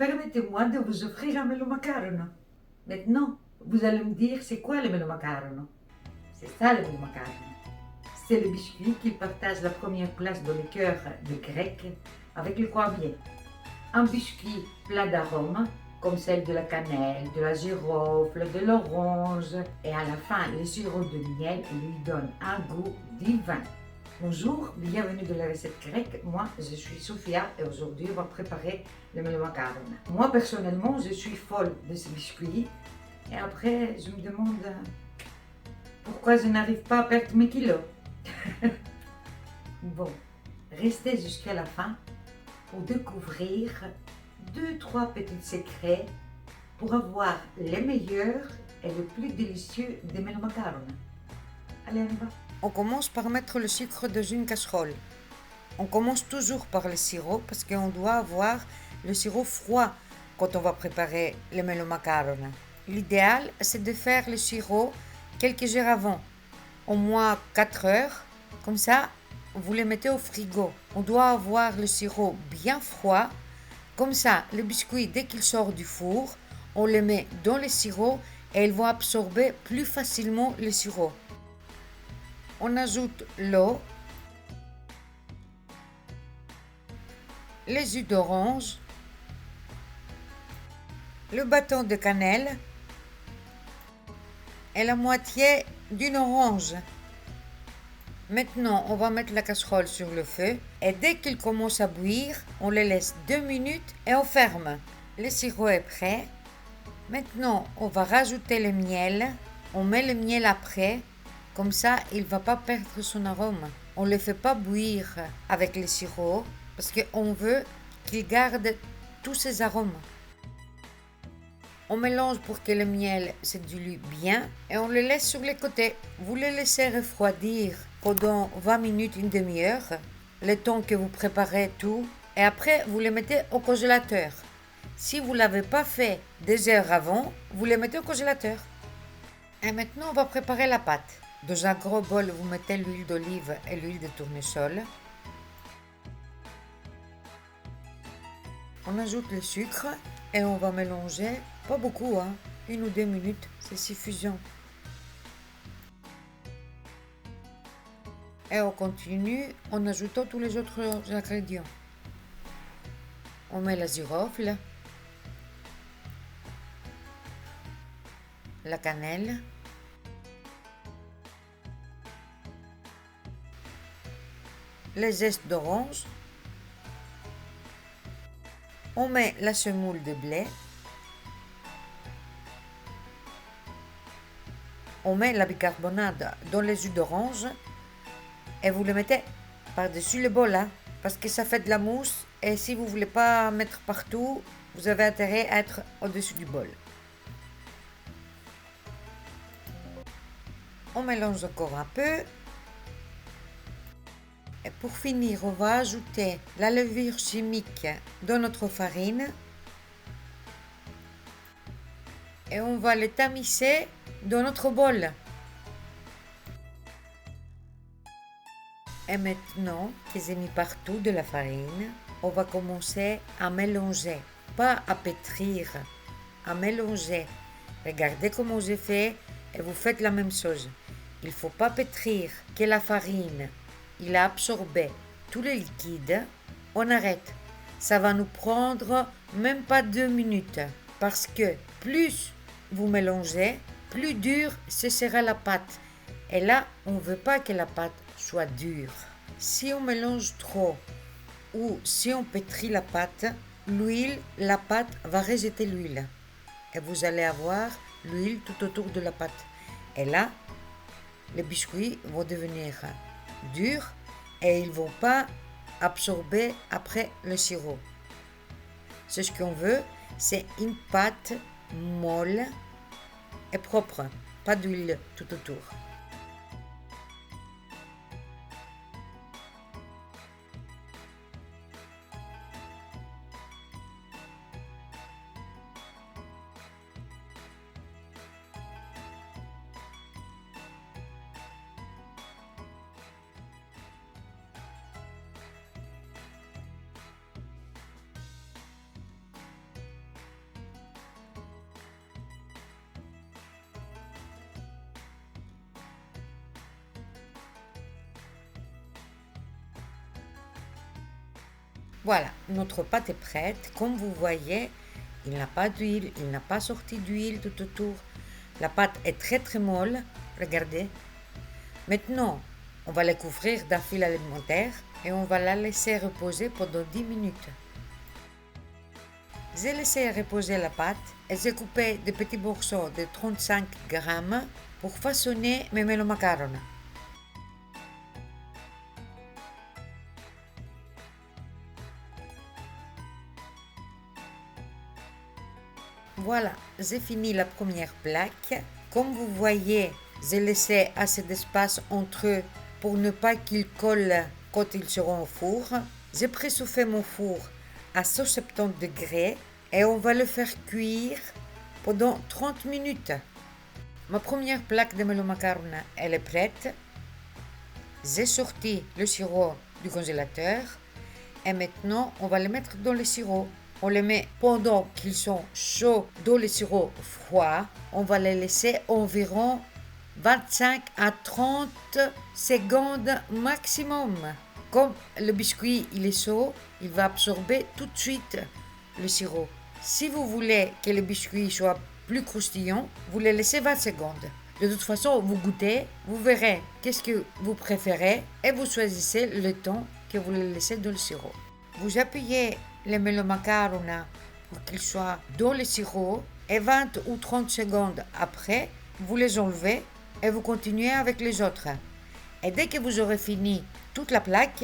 Permettez-moi de vous offrir un melon macarono. Maintenant, vous allez me dire c'est quoi le melon macarono? C'est ça le melon macarono. C'est le biscuit qui partage la première place dans le cœur des Grecs avec le croisier. Un biscuit plein d'arômes, comme celle de la cannelle, de la girofle, de l'orange, et à la fin, le sirop de miel lui donne un goût divin. Bonjour, bienvenue dans la recette grecque. Moi, je suis Sophia et aujourd'hui, on va préparer le melon macaron. Moi, personnellement, je suis folle de ce biscuit. Et après, je me demande pourquoi je n'arrive pas à perdre mes kilos. Bon, restez jusqu'à la fin pour découvrir 2-3 petits secrets pour avoir les meilleurs et les plus délicieux des melon macaron. Allez, on y va. On commence par mettre le sucre dans une casserole. On commence toujours par le sirop parce qu'on doit avoir le sirop froid quand on va préparer les melon macaron. L'idéal, c'est de faire le sirop quelques heures avant, au moins 4 heures. Comme ça, vous le mettez au frigo. On doit avoir le sirop bien froid. Comme ça, le biscuit, dès qu'il sort du four, on le met dans le sirop et il va absorber plus facilement le sirop. On ajoute l'eau, les jus d'orange, le bâton de cannelle et la moitié d'une orange. Maintenant, on va mettre la casserole sur le feu et dès qu'il commence à bouillir, on le laisse 2 minutes et on ferme. Le sirop est prêt. Maintenant, on va rajouter le miel. On met le miel après, comme ça, il ne va pas perdre son arôme. On ne le fait pas bouillir avec le sirop parce qu'on veut qu'il garde tous ses arômes. On mélange pour que le miel se dilue bien et on le laisse sur les côtés. Vous le laissez refroidir pendant 20 minutes, une demi-heure, le temps que vous préparez tout. Et après, vous le mettez au congélateur. Si vous ne l'avez pas fait des heures avant, vous le mettez au congélateur. Et maintenant, on va préparer la pâte. Dans un gros bol, vous mettez l'huile d'olive et l'huile de tournesol. On ajoute le sucre et on va mélanger, pas beaucoup, 1 ou 2 minutes, c'est suffisant. Et on continue en ajoutant tous les autres ingrédients. On met la girofle, la cannelle, les zestes d'orange, on met la semoule de blé, on met la bicarbonate dans les jus d'orange et vous le mettez par-dessus le bol, parce que ça fait de la mousse et si vous ne voulez pas mettre partout, vous avez intérêt à être au-dessus du bol. On mélange encore un peu. Et pour finir, on va ajouter la levure chimique dans notre farine et on va le tamiser dans notre bol. Et maintenant que j'ai mis partout de la farine, on va commencer à mélanger, pas à pétrir, à mélanger. Regardez comment j'ai fait et vous faites la même chose. Il ne faut pas pétrir, que la farine il a absorbé tout le liquide, on arrête. Ça va nous prendre même pas 2 minutes parce que plus vous mélangez, plus dure ce sera la pâte. Et là, on ne veut pas que la pâte soit dure. Si on mélange trop ou si on pétrit la pâte, la pâte va rejeter l'huile. Et vous allez avoir l'huile tout autour de la pâte. Et là, les biscuits vont devenir durs et ils ne vont pas absorber après le sirop. Ce qu'on veut, c'est une pâte molle et propre, pas d'huile tout autour. Voilà, notre pâte est prête. Comme vous voyez, il n'a pas d'huile, il n'a pas sorti d'huile tout autour. La pâte est très très molle, regardez. Maintenant, on va la couvrir d'un fil alimentaire et on va la laisser reposer pendant 10 minutes. J'ai laissé reposer la pâte et j'ai coupé des petits morceaux de 35 grammes pour façonner mes melomacarones. Voilà, j'ai fini la première plaque. Comme vous voyez, j'ai laissé assez d'espace entre eux pour ne pas qu'ils collent quand ils seront au four. J'ai préchauffé mon four à 170 degrés et on va le faire cuire pendant 30 minutes. Ma première plaque de melomacarones, elle est prête. J'ai sorti le sirop du congélateur et maintenant on va le mettre dans le sirop. On les met pendant qu'ils sont chauds dans le sirop froid. On va les laisser environ 25 à 30 secondes maximum. Comme le biscuit il est chaud, il va absorber tout de suite le sirop. Si vous voulez que le biscuit soit plus croustillant, vous les laissez 20 secondes. De toute façon, vous goûtez, vous verrez qu'est-ce que vous préférez et vous choisissez le temps que vous les laissez dans le sirop. Vous appuyez les melomacarones pour qu'ils soient dans le sirop et 20 ou 30 secondes après, vous les enlevez et vous continuez avec les autres. Et dès que vous aurez fini toute la plaque,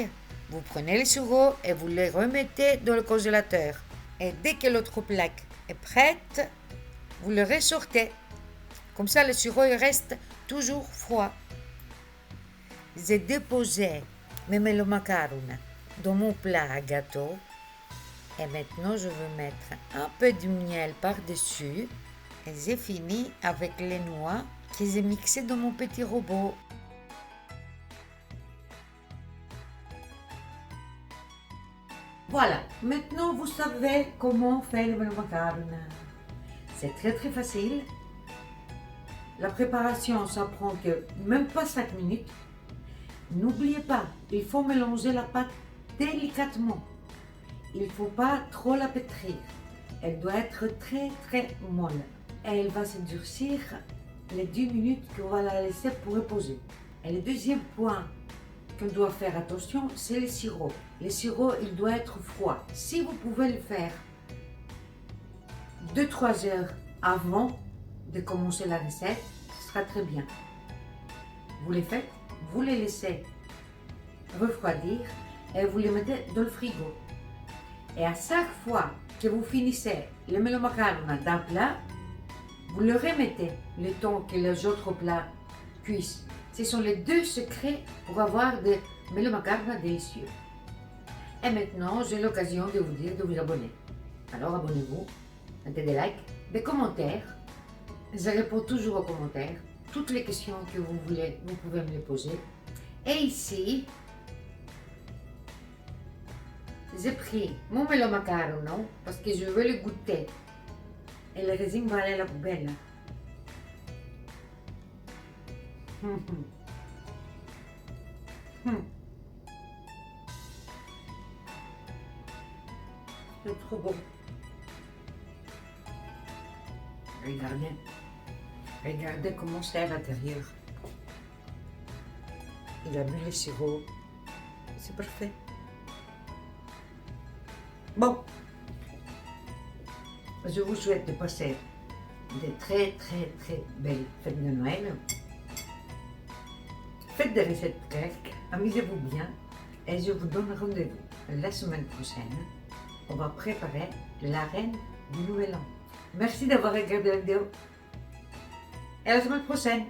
vous prenez le sirop et vous les remettez dans le congélateur. Et dès que l'autre plaque est prête, vous le ressortez. Comme ça, le sirop il reste toujours froid. J'ai déposé mes melomacarones dans mon plat à gâteau. Et maintenant, je vais mettre un peu de miel par-dessus. Et j'ai fini avec les noix que j'ai mixées dans mon petit robot. Voilà, maintenant vous savez comment on fait le melomacarones. C'est très très facile. La préparation, ça prend que même pas 5 minutes. N'oubliez pas, il faut mélanger la pâte délicatement. Il ne faut pas trop la pétrir. Elle doit être très très molle. Et elle va se durcir les 10 minutes qu'on va la laisser pour reposer. Et le deuxième point qu'on doit faire attention, c'est le sirop. Le sirop, il doit être froid. Si vous pouvez le faire 2-3 heures avant de commencer la recette, ce sera très bien. Vous les faites, vous les laissez refroidir et vous les mettez dans le frigo. Et à chaque fois que vous finissez le melomacarones d'un plat, vous le remettez le temps que les autres plats cuisent. Ce sont les deux secrets pour avoir des melomacarones délicieux. Et maintenant, j'ai l'occasion de vous dire de vous abonner. Alors abonnez-vous, mettez des likes, des commentaires. Je réponds toujours aux commentaires. Toutes les questions que vous voulez, vous pouvez me les poser. Et ici, j'ai pris mon melomacaron parce que je veux le goûter. Et le résine va aller à la poubelle. C'est trop bon. Regardez. Regardez comment c'est à l'intérieur. Il a mis le sirop. C'est parfait. Bon. Je vous souhaite de passer de très très très belles fêtes de Noël. Faites des recettes grecques, amusez-vous bien et je vous donne rendez-vous la semaine prochaine. On va préparer la reine du Nouvel An. Merci d'avoir regardé la vidéo et à la semaine prochaine.